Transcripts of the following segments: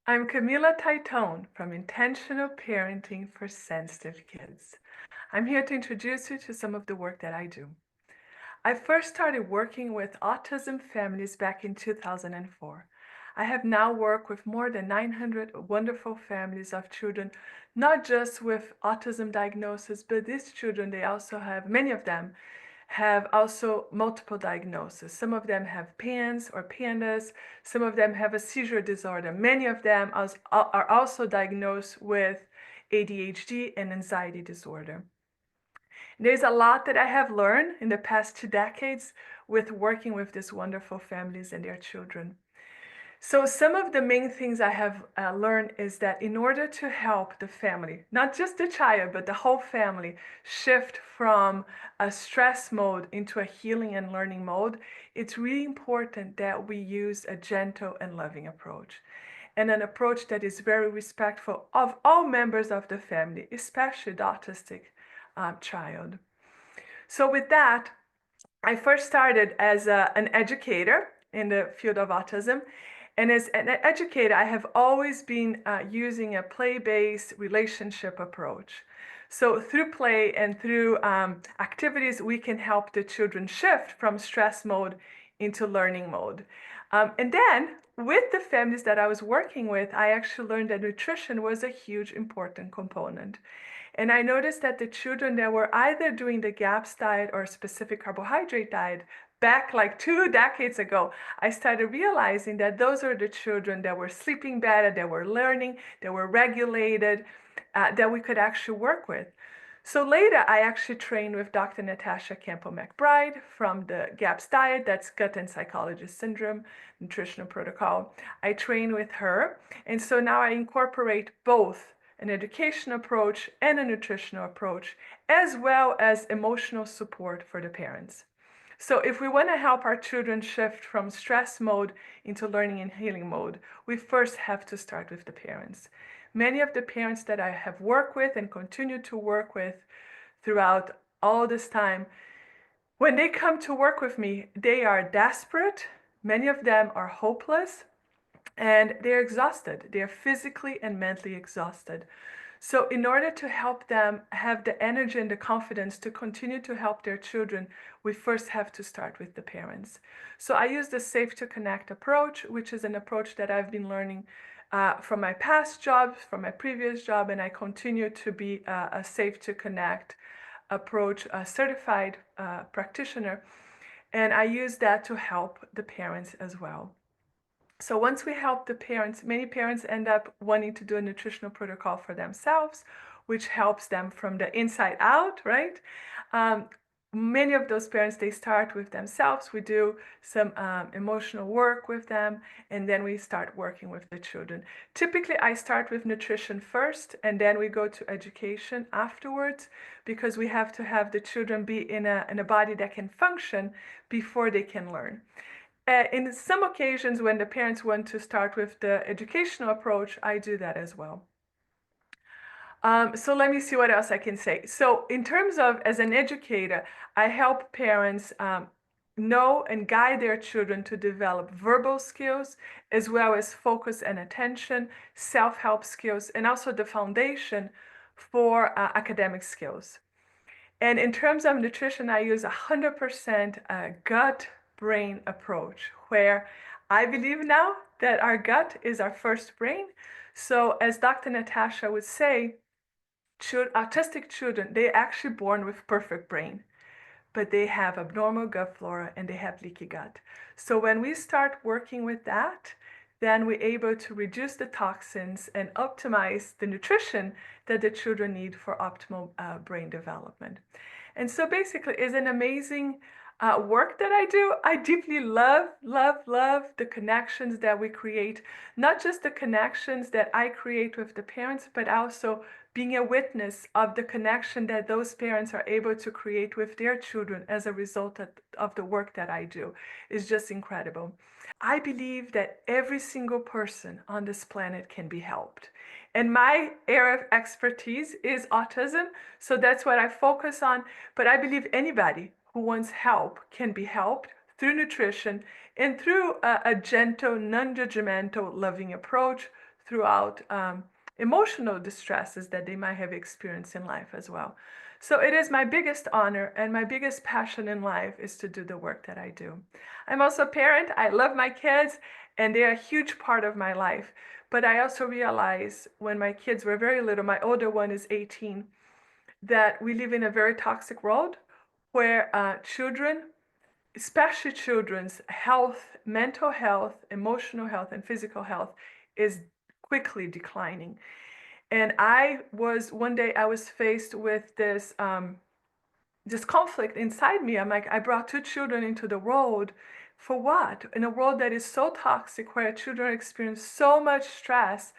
I'm Camila Taitone from Intentional Parenting for Sensitive Kids. I'm here to introduce you to some of the work that I do. I first started working with autism families back in 2004. I have now worked with more than 900 wonderful families of children, not just with autism diagnosis, but these children, they also have, many of them have also multiple diagnoses. Some of them have PANS or PANDAS. Some of them have a seizure disorder. Many of them are also diagnosed with ADHD and anxiety disorder. There's a lot that I have learned in the past 2 decades with working with these wonderful families and their children. So some of the main things I have learned is that in order to help the family, not just the child, but the whole family, shift from a stress mode into a healing and learning mode, it's really important that we use a gentle and loving approach. And an approach that is very respectful of all members of the family, especially the autistic child. So with that, I first started as an educator in the field of autism. And as an educator, I have always been using a play-based relationship approach. So through play and through activities, we can help the children shift from stress mode into learning mode. And then with the families that I was working with, I actually learned that nutrition was a huge important component. And I noticed that the children that were either doing the GAPS diet or specific carbohydrate diet back like 2 decades ago, I started realizing that those are the children that were sleeping better, that were learning, that were regulated, that we could actually work with. So later, I actually trained with Dr. Natasha Campbell-McBride from the GAPS diet, that's gut and psychology syndrome, nutritional protocol. I trained with her. And so now I incorporate both an education approach and a nutritional approach, as well as emotional support for the parents. So if we want to help our children shift from stress mode into learning and healing mode, we first have to start with the parents. Many of the parents that I have worked with and continue to work with throughout all this time, when they come to work with me, they are desperate. Many of them are hopeless and they're exhausted. They're physically and mentally exhausted. So in order to help them have the energy and the confidence to continue to help their children, we first have to start with the parents. So I use the Safe to Connect approach, which is an approach that I've been learning from my past jobs, from my previous job, and I continue to be a Safe to Connect approach certified practitioner. And I use that to help the parents as well. So once we help the parents, many parents end up wanting to do a nutritional protocol for themselves, which helps them from the inside out, right? Many of those parents, they start with themselves. We do some emotional work with them, and then we start working with the children. Typically, I start with nutrition first, and then we go to education afterwards, because we have to have the children be in a body that can function before they can learn. In some occasions, when the parents want to start with the educational approach, I do that as well. So let me see what else I can say. So in terms of, as an educator, I help parents know and guide their children to develop verbal skills, as well as focus and attention, self-help skills, and also the foundation for academic skills. And in terms of nutrition, I use 100% gut-brain approach, where I believe now that our gut is our first brain. So as Dr. Natasha would say, autistic children, they're actually born with perfect brain, but they have abnormal gut flora and they have leaky gut. So when we start working with that, then we're able to reduce the toxins and optimize the nutrition that the children need for optimal brain development. And so basically, it's an amazing work that I do. I deeply love, love, love the connections that we create, not just the connections that I create with the parents, but also being a witness of the connection that those parents are able to create with their children as a result of the work that I do is just incredible. I believe that every single person on this planet can be helped. And my area of expertise is autism, so that's what I focus on. But I believe anybody who wants help can be helped through nutrition and through a gentle, non-judgmental, loving approach throughout emotional distresses that they might have experienced in life as well. So it is my biggest honor and my biggest passion in life is to do the work that I do. I'm also a parent. I love my kids and they're a huge part of my life. But I also realized when my kids were very little, my older one is 18, that we live in a very toxic world where children, especially children's health, mental health, emotional health, and physical health is quickly declining. And one day I was faced with this conflict inside me. I'm like, I brought two children into the world for what? In a world that is so toxic, where children experience so much stress,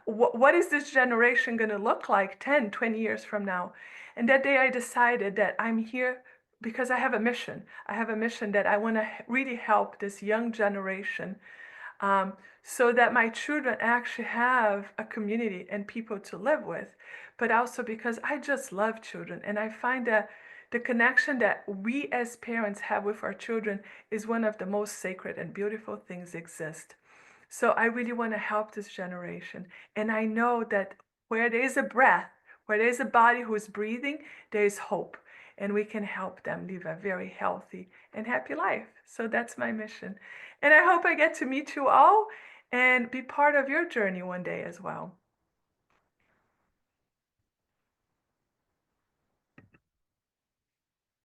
what is this generation going to look like 10, 20 years from now? And that day I decided that I'm here because I have a mission. I have a mission that I want to really help this young generation um, so that my children actually have a community and people to live with, but also because I just love children. And I find that the connection that we as parents have with our children is one of the most sacred and beautiful things exist. So I really want to help this generation. And I know that where there is a breath, where there is a body who is breathing, there is hope. And we can help them live a very healthy and happy life. So that's my mission. And I hope I get to meet you all and be part of your journey one day as well.